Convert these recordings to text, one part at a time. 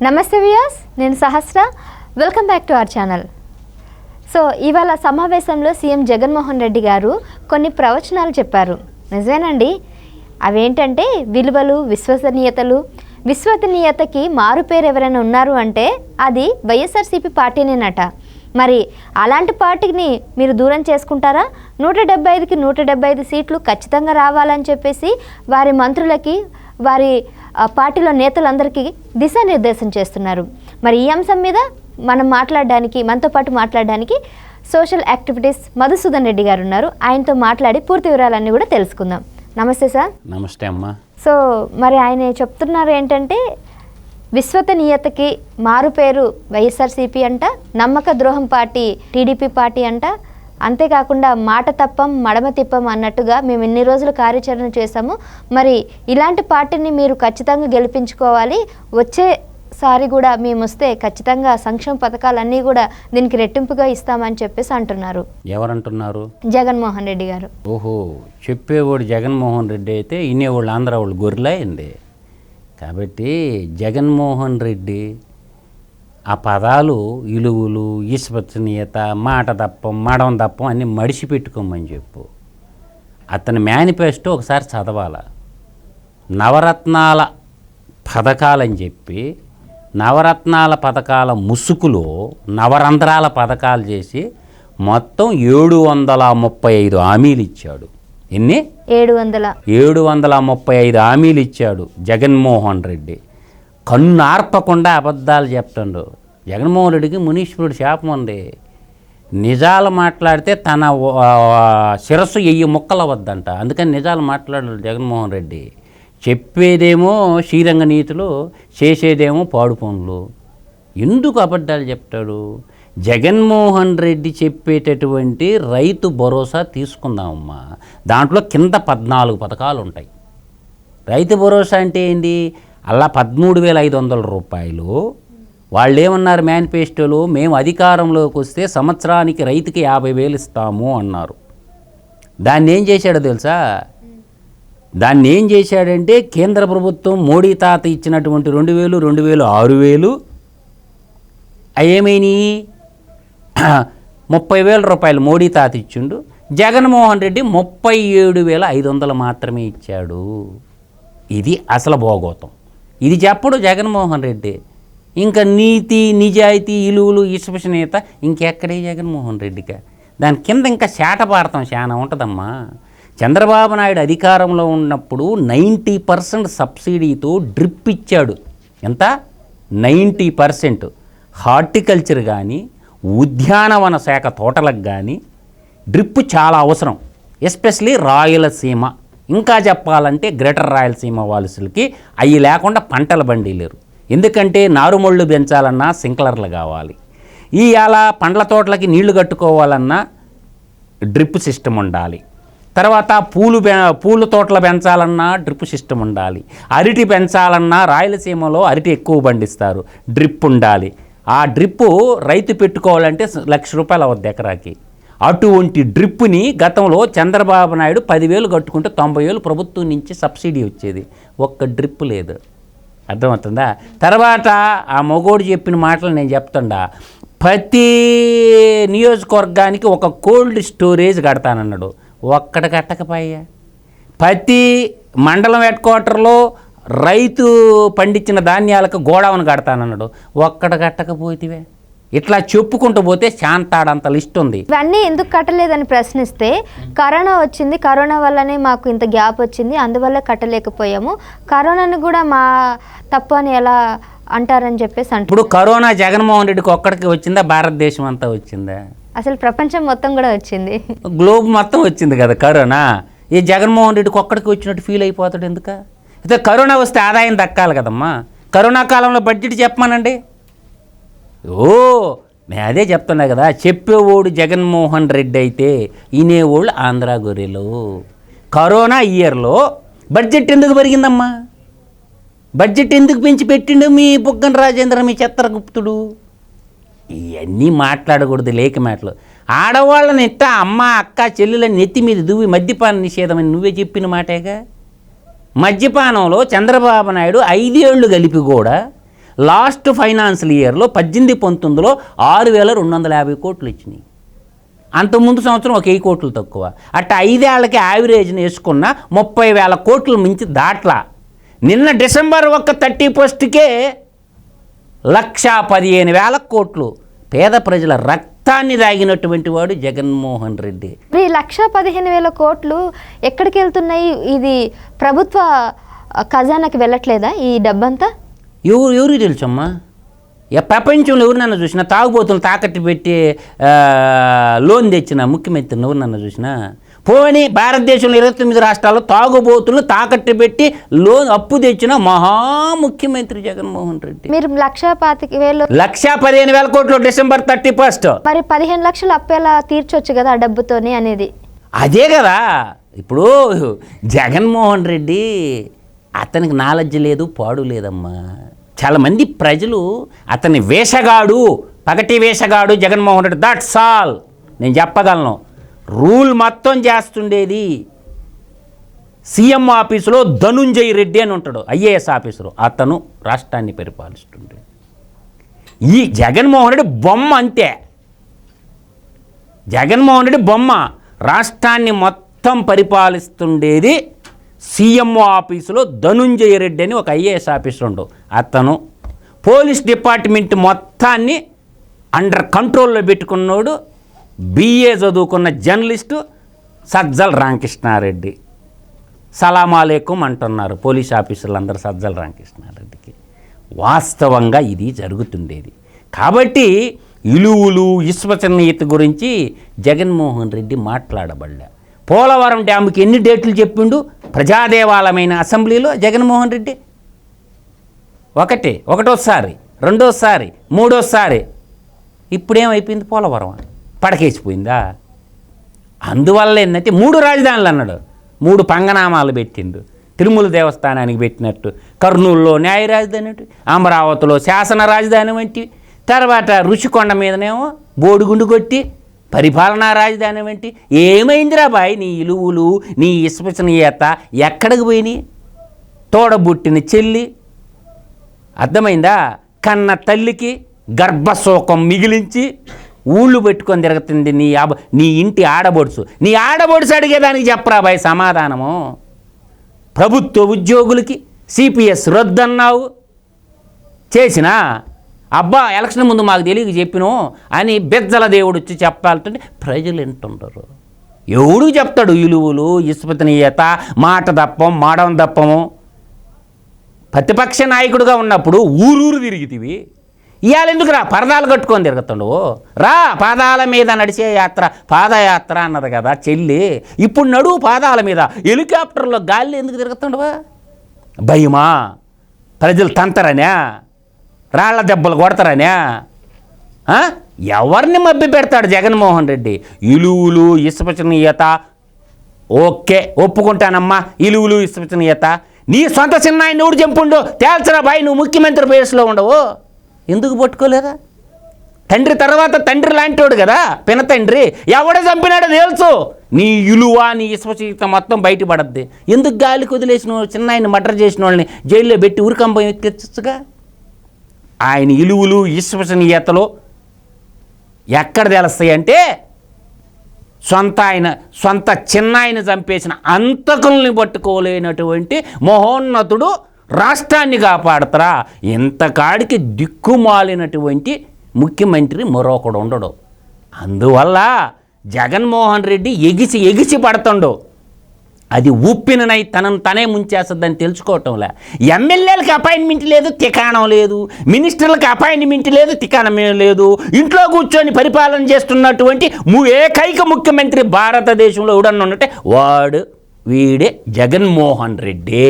నమస్తే వ్యూయర్స్, నేను Sahasra. Welcome back to our channel. So ఇవాళ సమావేశంలో సీఎం జగన్మోహన్ రెడ్డి గారు కొన్ని ప్రవచనాలు చెప్పారు. నిజమేనండి. అవేంటంటే విలువలు, విశ్వసనీయతకి మారుపేరు ఎవరైనా ఉన్నారు అంటే అది వైఎస్ఆర్సీపీ పార్టీనేనట. మరి అలాంటి పార్టీని మీరు దూరం చేసుకుంటారా? 175కి 175 సీట్లు ఖచ్చితంగా రావాలని చెప్పేసి వారి మంత్రులకి, వారి పార్టీలో నేతలందరికీ దిశానిర్దేశం చేస్తున్నారు. మరి ఈ అంశం మీద మనతో పాటు మాట్లాడడానికి సోషల్ యాక్టివిటీస్ మధుసూదన్ రెడ్డి గారు ఉన్నారు. ఆయనతో మాట్లాడి పూర్తి వివరాలన్నీ కూడా తెలుసుకుందాం. నమస్తే సార్. నమస్తే అమ్మా. సో మరి ఆయన చెప్తున్నారు ఏంటంటే విశ్వసనీయతకి మారుపేరు వైఎస్ఆర్సీపీ అంట, నమ్మక ద్రోహం పార్టీ టీడీపీ పార్టీ అంట. అంతేకాకుండా మాట తప్పం మడమ తిప్పం అన్నట్టుగా మేము ఇన్ని రోజులు కార్యాచరణ చేశాము. మరి ఇలాంటి పార్టీని మీరు ఖచ్చితంగా గెలిపించుకోవాలి. వచ్చేసారి కూడా మేము వస్తే ఖచ్చితంగా సంక్షేమ పథకాలన్నీ కూడా దీనికి రెట్టింపుగా ఇస్తామని చెప్పేసి అంటున్నారు. ఎవరంటున్నారు? జగన్మోహన్ రెడ్డి గారు. ఓహో, చెప్పేవాడు జగన్మోహన్ రెడ్డి అయితే ఇనేవాళ్ళు ఆంధ్ర వాళ్ళు గొర్రెలా అయింది. కాబట్టి జగన్మోహన్ రెడ్డి ఆ పదాలు, విలువలు, విశ్వసనీయత, మాట తప్పం మడం తప్పం అన్నీ మడిసి పెట్టుకోమని చెప్పు. అతని మేనిఫెస్టో ఒకసారి చదవాల. నవరత్నాల పథకాలని చెప్పి నవరత్నాల పథకాల ముసుగులో నవరంధ్రాల పథకాలు చేసి మొత్తం 735 హామీలు ఇచ్చాడు. ఎన్ని? 735 హామీలు ఇచ్చాడు జగన్మోహన్ రెడ్డి. కన్ను ఆర్పకుండా అబద్ధాలు చెప్తాడు. జగన్మోహన్ రెడ్డికి మునీశ్వరుడు శాపం ఉంది. నిజాలు మాట్లాడితే తన శిరస్సు 1000 ముక్కలవద్దంట. అందుకని నిజాలు మాట్లాడాడు జగన్మోహన్ రెడ్డి. చెప్పేదేమో శ్రీరంగ నీతులు, చేసేదేమో పాడు పనులు. ఎందుకు అబద్ధాలు చెప్తాడు? జగన్మోహన్ రెడ్డి చెప్పేటటువంటి రైతు భరోసా తీసుకుందామమ్మా. దాంట్లో కింద 14 పథకాలు ఉంటాయి. రైతు భరోసా అంటే ఏంటి? అలా 13,500 రూపాయలు. వాళ్ళు ఏమన్నారు మేనిఫెస్టోలో? మేము అధికారంలోకి వస్తే సంవత్సరానికి రైతుకి 50,000 ఇస్తాము అన్నారు. దాన్ని ఏం చేశాడో తెలుసా? దాన్ని ఏం చేశాడంటే కేంద్ర ప్రభుత్వం మోడీ తాత ఇచ్చినటువంటి 2,000, 2,000, 6,000 ఏమైనాయి? 30,000 రూపాయలు మోడీ తాత ఇచ్చిండు. జగన్మోహన్ రెడ్డి 37,500 మాత్రమే ఇచ్చాడు. ఇది అసలు భోగోతం. ఇది చెప్పడు జగన్మోహన్ రెడ్డి. ఇంకా నీతి, నిజాయితీ, విలువలు, విశ్వసనీయత ఇంకెక్కడే జగన్మోహన్ రెడ్డిగా. దాని కింద ఇంకా శాటపార్థం చాలా ఉంటుందమ్మా. చంద్రబాబు నాయుడు అధికారంలో ఉన్నప్పుడు 90% సబ్సిడీతో డ్రిప్ ఇచ్చాడు. ఎంత? 90%. హార్టికల్చర్ కానీ, ఉద్యానవన శాఖ తోటలకు కానీ డ్రిప్ చాలా అవసరం. ఎస్పెషలీ రాయలసీమ, ఇంకా చెప్పాలంటే గ్రేటర్ రాయలసీమ వాసులకి అవి లేకుండా పంటలు బండిలేరు. ఎందుకంటే నారుమళ్ళు పెంచాలన్నా స్ప్రింక్లర్లు కావాలి. అలా పండ్ల తోటలకి నీళ్లు కట్టుకోవాలన్నా డ్రిప్ సిస్టమ్ ఉండాలి. తర్వాత పూల తోటలు పెంచాలన్నా డ్రిప్ సిస్టమ్ ఉండాలి. అరటి పెంచాలన్నా రాయలసీమలో అరటి ఎక్కువ పండిస్తారు, డ్రిప్ ఉండాలి. ఆ డ్రిప్పు రైతు పెట్టుకోవాలంటే ₹1,00,000 అవుద్ది ఎకరాకి. అటువంటి డ్రిప్ని గతంలో చంద్రబాబు నాయుడు 10,000 కట్టుకుంటే 90,000 ప్రభుత్వం నుంచి సబ్సిడీ వచ్చేది. ఒక్క డ్రిప్ లేదు. అర్థమవుతుందా? తర్వాత ఆ మగోడు చెప్పిన మాటలు నేను చెప్తుండా. ప్రతి నియోజకవర్గానికి ఒక కోల్డ్ స్టోరేజ్ కడతానన్నాడు. ఒక్కటి కట్టకపోయా. ప్రతి మండలం హెడ్ క్వార్టర్లో రైతు పండించిన ధాన్యాలకు గోడౌన్ కడతానన్నాడు. ఒక్కటి కట్టకపోతేవే. ఇట్లా చెప్పుకుంటూ పోతే శాంతాడంత లిస్ట్ ఉంది. ఇవన్నీ ఎందుకు కట్టలేదని ప్రశ్నిస్తే కరోనా వచ్చింది, కరోనా వల్లనే మాకు ఇంత గ్యాప్ వచ్చింది, అందువల్ల కట్టలేకపోయాము, కరోనాను కూడా మా తప్పు అని ఎలా అంటారని చెప్పేసి అంటారు. ఇప్పుడు కరోనా జగన్మోహన్ రెడ్డికి ఒక్కడికి వచ్చిందా? భారతదేశం అంతా వచ్చిందా? అసలు ప్రపంచం మొత్తం కూడా వచ్చింది, గ్లోబ్ మొత్తం వచ్చింది కదా కరోనా. ఈ జగన్మోహన్ రెడ్డికి ఒక్కడికి వచ్చినట్టు ఫీల్ అయిపోతాడు ఎందుక? అయితే కరోనా వస్తే ఆదాయం దక్కాలి కదమ్మా. కరోనా కాలంలో బడ్జెట్ చెప్పమానండి. నేను అదే చెప్తున్నా కదా. చెప్పేవాడు జగన్మోహన్ రెడ్డి అయితే వినేవాళ్ళు ఆంధ్ర గొర్రెలు. కరోనా ఇయర్లో బడ్జెట్ ఎందుకు పెరిగిందమ్మా? బడ్జెట్ ఎందుకు పెంచి పెట్టిండు మీ బుగ్గన రాజేంద్ర, మీ చిత్రగుప్తుడు? ఇవన్నీ మాట్లాడకూడదు, లేక మాటలు. ఆడవాళ్ళని అమ్మ, అక్క, చెల్లెలని నెత్తి మీద దువ్వి మద్యపాన నిషేధం అని నువ్వే చెప్పిన మాటేగా. మద్యపానంలో చంద్రబాబు నాయుడు 5 ఏళ్ళు కలిపి కూడా లాస్ట్ ఫైనాన్షియల్ ఇయర్లో 18-19లో 6,250 కోట్లు ఇచ్చినాయి. అంతకుముందు సంవత్సరం ఒక 1000 కోట్లు తక్కువ. అట్ట 5 ఏళ్ళకి యావరేజ్ని వేసుకున్న 30,000 కోట్లు మించి దాట్లా. నిన్న డిసెంబర్ 31కే 1,15,000 కోట్లు పేద ప్రజల రక్తాన్ని దాగినటువంటి వాడు జగన్మోహన్ రెడ్డి. ఈ 1,15,000 కోట్లు ఎక్కడికి వెళ్తున్నాయి? ఇది ప్రభుత్వ ఖజానాకి వెళ్ళట్లేదా ఈ డబ్బంతా? ఎవరికి తెలుసమ్మా? ప్రపంచంలో ఎవరినన్నా చూసినా తాగుబోతులు తాకట్టు పెట్టి లోన్ తెచ్చిన ముఖ్యమంత్రిని ఎవరినన్నా చూసినా? పోనీ భారతదేశంలో 29 రాష్ట్రాల్లో తాగుబోతులు తాకట్టు పెట్టి లోన్ అప్పు తెచ్చిన ముఖ్యమంత్రి జగన్మోహన్ రెడ్డి. మీరు 1,25,000 1,15,000 కోట్లు డిసెంబర్ 31. మరి 15 లక్షలు అప్పు ఎలా తీర్చొచ్చు కదా ఆ డబ్బుతోని అనేది? అదే కదా ఇప్పుడు జగన్మోహన్ రెడ్డి అతనికి నాలెడ్జ్ లేదు, పాడు లేదమ్మా. చాలామంది ప్రజలు అతని వేషగాడు, పగటి వేషగాడు జగన్మోహన్ రెడ్డి, దట్స్ ఆల్ నేను చెప్పగలను. రూల్ మొత్తం చేస్తుండేది సీఎం ఆఫీసులో ధనుంజయ్ రెడ్డి అని ఉంటాడు, ఐఏఎస్ ఆఫీసరు. అతను రాష్ట్రాన్ని పరిపాలిస్తుండే. ఈ జగన్మోహన్ రెడ్డి బొమ్మ అంతే. జగన్మోహన్ రెడ్డి బొమ్మ. రాష్ట్రాన్ని మొత్తం పరిపాలిస్తుండేది సీఎంఓ ఆఫీసులో ధనుంజయ రెడ్డి అని ఒక ఐఏఎస్ ఆఫీసర్ ఉండు. అతను పోలీస్ డిపార్ట్మెంట్ మొత్తాన్ని అండర్ కంట్రోల్లో పెట్టుకున్నాడు బిఏ చదువుకున్న జర్నలిస్టు సజ్జల రామకృష్ణారెడ్డి. సలామాలేకుం అంటున్నారు పోలీస్ ఆఫీసర్లు అందరూ సజ్జల రామకృష్ణారెడ్డికి. వాస్తవంగా ఇది జరుగుతుండేది. కాబట్టి ఇలువులు విశ్వసనీయత గురించి జగన్మోహన్ రెడ్డి మాట్లాడబడ్డా. పోలవరం డ్యాముకి ఎన్ని డేట్లు చెప్పిండు ప్రజాదేవాలయమైన అసెంబ్లీలో జగన్మోహన్ రెడ్డి? ఒకటోసారి, రెండోసారి, మూడోసారి. ఇప్పుడేమైపోయింది? పోలవరం పడకేసిపోయిందా? అందువల్ల ఏంటంటే 3 రాజధానులు అన్నాడు, 3 పంగనామాలు పెట్టిండు. తిరుమల దేవస్థానానికి పెట్టినట్టు, కర్నూలులో న్యాయ రాజధాని అంటే, అమరావతిలో శాసన రాజధాని వంటి, తర్వాత ఋషికొండ మీదనేమో బోడిగుండు కొట్టి పరిపాలనా రాజధాని వంటి. ఏమైందిరా బాయ్ నీ ఇలువులు, నీ విశ్వసనీయత ఎక్కడికి పోయినాయి? తోడబుట్టిన చెల్లి, అర్థమైందా? కన్న తల్లికి గర్భశోకం మిగిలించి ఊళ్ళు పెట్టుకొని తిరుగుతుంది నీ ఇంటి ఆడబొడుసు. నీ ఆడబొడుసు అడిగేదానికి చెప్పరా బాయ్ సమాధానము? ప్రభుత్వ ఉద్యోగులకి సిపిఎస్ రద్దన్నావు, చేసినా అబ్బా ఎలక్షన్ ముందు మాకు తెలియక చెప్పినో అని బెజ్జల దేవుడు వచ్చి చెప్పాలంటే ప్రజలు వింటుండరు. ఎవడు చెప్తాడు విలువలు, విశ్వసనీయత, మాట దప్పం, మాడం దప్పము? ప్రతిపక్ష నాయకుడిగా ఉన్నప్పుడు ఊరూరు తిరిగితివి. ఇవాళ ఎందుకు రా పరదాలు కట్టుకొని తిరుగుతుండవు? రా పాదాల మీద నడిచే యాత్ర, పాదయాత్ర అన్నది కదా చెల్లి. ఇప్పుడు నడువు పాదాల మీద, హెలికాప్టర్లో గాలి ఎందుకు తిరుగుతుండవా? భయమా? ప్రజలు తంతరనే? రాళ్ల దెబ్బలు కొడతారనే? ఎవరిని మభ్య పెడతాడు జగన్మోహన్ రెడ్డి? ఇలువులు విశ్వసనీయత ఓకే ఒప్పుకుంటానమ్మా, ఇలువులు విశ్వసనీయత. నీ సొంత చిన్నాయన్ని ఎవడు చంపుండు తేల్చరా బాయ్, నువ్వు ముఖ్యమంత్రి ప్లేస్లో ఉండవు. ఎందుకు పట్టుకోలేదా? తండ్రి తర్వాత తండ్రి లాంటివాడు కదా పినతండ్రి. ఎవడ చంపినాడో తెలుసు. నీ ఇలువ, నీ విశ్వసనీయత మొత్తం బయటపడద్ది. ఎందుకు గాలికి వదిలేసిన చిన్నాయన్ని మర్డర్ చేసిన వాళ్ళని జైల్లో పెట్టి ఉరికంబం ఎక్కించచ్చుగా? ఆయన ఇలువులు విశ్వసనీయతలో ఎక్కడ తెలుస్తాయంటే సొంత చిన్నాయన చంపేసిన అంతకుల్ని పట్టుకోలేనటువంటి మహోన్నతుడు రాష్ట్రాన్ని కాపాడతారా? ఇంతకాడికి దిక్కుమాలినటువంటి ముఖ్యమంత్రి మరొకడు ఉండడు. అందువల్ల జగన్మోహన్ రెడ్డి ఎగిసి పడుతుండు. అది ఉప్పిననై తనను తనే ముంచేస్తుందని తెలుసుకోవటంలే. ఎమ్మెల్యేలకు అపాయింట్మెంట్ లేదు, తికాణం లేదు. మినిస్టర్లకు అపాయింట్మెంట్ లేదు, తికాణం లేదు. ఇంట్లో కూర్చొని పరిపాలన చేస్తున్నటువంటి ఏకైక ముఖ్యమంత్రి భారతదేశంలో ఎవడన్నా ఉన్నట్టే వీడే జగన్మోహన్ రెడ్డి.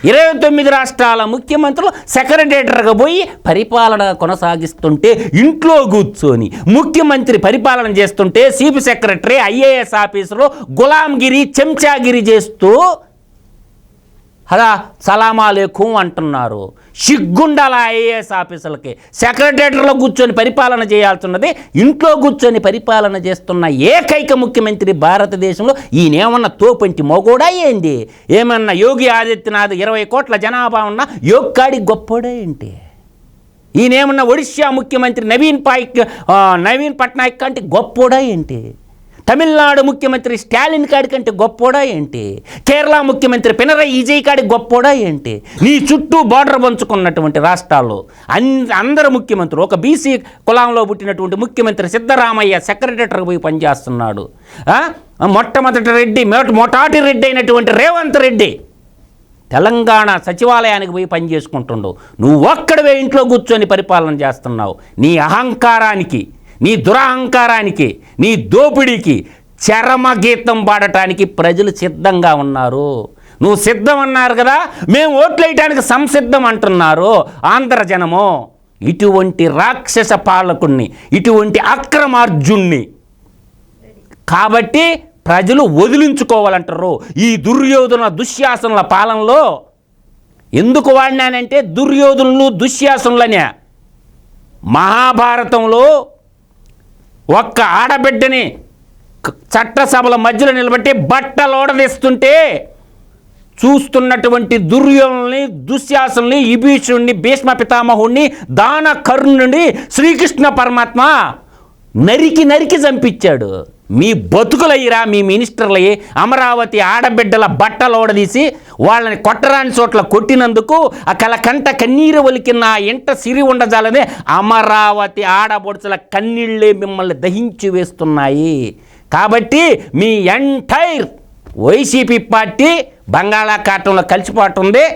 29 రాష్ట్రాల ముఖ్యమంత్రులు సెక్రటరీగా పోయి పరిపాలన కొనసాగిస్తుంటే, ఇంట్లో కూర్చొని ముఖ్యమంత్రి పరిపాలన చేస్తుంటే చీఫ్ సెక్రటరీ ఐఏఎస్ ఆఫీసర్లు గులాంగిరి, చెంచాగిరి చేస్తూ అలా సలామాలేకుం అంటున్నారు. సిగ్గుండాల ఐఏఎస్ ఆఫీసర్లకి. సెక్రటరీలో కూర్చొని పరిపాలన చేయాల్సిన్నది ఇంట్లో కూర్చొని పరిపాలన చేస్తున్న ఏకైక ముఖ్యమంత్రి భారతదేశంలో. ఈయనేమన్నా తోపంటి మొగోడా ఏంటి? ఏమన్నా యోగి ఆదిత్యనాథ్ 20 కోట్ల జనాభా ఉన్న యోగ్గాడి గొప్పోడా ఏంటి? ఈయనేమన్నా ఒడిశా ముఖ్యమంత్రి నవీన్ పట్నాయక్ కంటే గొప్పోడా ఏంటి? తమిళనాడు ముఖ్యమంత్రి స్టాలిన్ కాడి కంటే గొప్పోడా ఏంటి? కేరళ ముఖ్యమంత్రి పినరయి విజయ్ కాడి గొప్పోడా ఏంటి? నీ చుట్టూ బార్డర్ పంచుకున్నటువంటి రాష్ట్రాల్లో అందరు ముఖ్యమంత్రులు, ఒక బీసీ కులంలో పుట్టినటువంటి ముఖ్యమంత్రి సిద్ధరామయ్య సెక్రటరీగా పోయి పనిచేస్తున్నాడు. మొట్టమొదటి రెడ్డి మొటాటి రెడ్డి అయినటువంటి రేవంత్ రెడ్డి తెలంగాణ సచివాలయానికి పోయి పని చేసుకుంటుండవు. నువ్వు ఒక్కడవే ఇంట్లో కూర్చొని పరిపాలన చేస్తున్నావు. నీ అహంకారానికి, నీ దురహంకారానికి, నీ దోపిడీకి చరమగీతం పాడటానికి ప్రజలు సిద్ధంగా ఉన్నారు. నువ్వు సిద్ధం అన్నారు కదా, మేము ఓట్లు వేయటానికి సంసిద్ధం అంటున్నారు ఆంధ్ర జనము. ఇటువంటి రాక్షస పాలకుణ్ణి, ఇటువంటి అక్రమార్జుణ్ణి కాబట్టి ప్రజలు వదిలించుకోవాలంటారు. ఈ దుర్యోధన దుశ్శాసనుల పాలనలో ఎందుకు వాడినానంటే, దుర్యోధనులు దుశ్శాసనులనే మహాభారతంలో ఒక్క ఆడబిడ్డని చట్టసభల మధ్యలో నిలబెట్టి బట్టలోడదీస్తుంటే చూస్తున్నటువంటి దుర్యోధనుల్ని, దుశ్శాసనుల్ని, విభీషణుడిని, భీష్మ పితామహుడిని, దాన కర్ణుడిని శ్రీకృష్ణ పరమాత్మ నరికి చంపించాడు. మీ బతుకులయ్యిరా, మీ మినిస్టర్లయ్యి అమరావతి ఆడబిడ్డల బట్టలోడదీసి వాళ్ళని కొట్టరాని చోట్ల కొట్టినందుకు ఆ కలకంట కన్నీరు ఒలికిన ఎంట సిరి ఉండజాలని అమరావతి ఆడబొడుచుల కన్నీళ్ళే మిమ్మల్ని దహించి వేస్తున్నాయి. కాబట్టి మీ ఎంటైర్ వైసీపీ పార్టీ బంగాళాఖాతంలో కలిసిపోతుంది.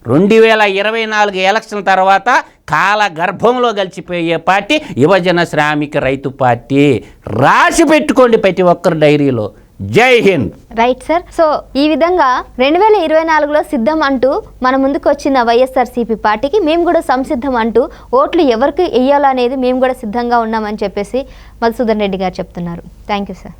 2024 ఎలక్షన్ తర్వాత కాల గర్భంలో కలిసిపోయే పార్టీ యువజన శ్రామిక రైతు పార్టీ. రాసి పెట్టుకోండి ప్రతి ఒక్కరు డైరీలో. జై హింద్. Right sir. సో ఈ విధంగా 2024లో సిద్ధం అంటూ మన ముందుకు వచ్చిన వైఎస్ఆర్సీపీ పార్టీకి మేము కూడా సంసిద్ధం అంటూ ఓట్లు ఎవరికి వేయాలనేది మేము కూడా సిద్ధంగా ఉన్నామని చెప్పేసి మధుసూదన్ రెడ్డి గారు చెప్తున్నారు. Thank you sir.